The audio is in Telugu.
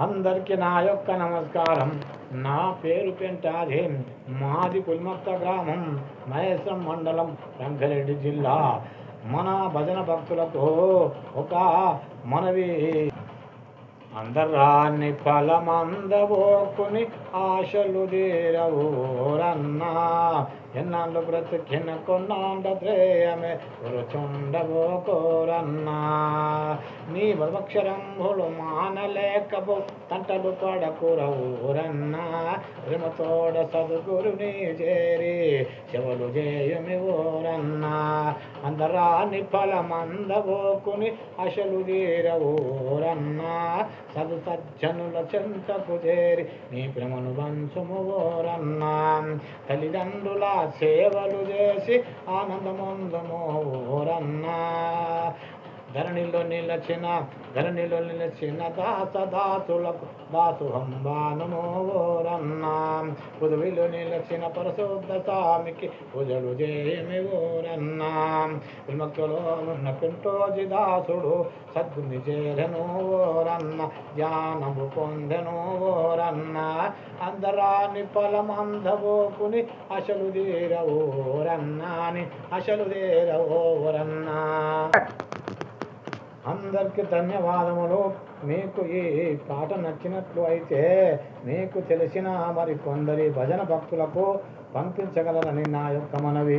అందరికీ నా యొక్క నమస్కారం. నా పేరు పెంటాది. మాది పుల్మత్త గ్రామం, మహేశ్వరం మండలం, రంగారెడ్డి జిల్లా. మన భజన భక్తులతో ఒక మనవి. అందరాన్ని ఫలమందబోకుని ఆశలు తీరవోరన్నా, ఎన్నాళ్ళు బ్రతికిన కొన్నాళ్ళ శ్రేయమే రుచుండబోకోరన్నా. నీ బలమక్షరంభులు మానలేకపో తంటలు పడకురవురన్నా, ప్రేమతోడ సద్గురుని చేరి శివలు జయమి ఓరన్నా. అందరాన్ని ఫలమందబోకుని ఆశలు తీరవోరన్నా, సదు సజ్జనుల చెంతకు చేరి నీ ప్రేమను వంశము ఓరన్నా. తల్లిదండ్రుల సేవలు చేసి ఆనందమందము ఓరన్నా. ధరణిలో నిలచిన దాసులకు దాసుహంబానము ఓరన్నా. పుదువిలో నిలచిన పరిశుద్ధ స్వామికి పూజలు చేయమి ఓరన్నా. విముక్తులోనున్న పింటోజి దాసుడు సద్గుని చేరను ఓరన్న, జ్ఞానము పొందెను ఓరన్నా. అందరాని ఫలమందబోకుని అసలు తీరవోరన్నాని అసలు తీరవోరన్నా. అందరికీ ధన్యవాదములు. మీకు ఈ పాట నచ్చినట్లు అయితే మీకు తెలిసిన మరి కొందరి భజన భక్తులకు పంపించగలరని నా యొక్క మనవి.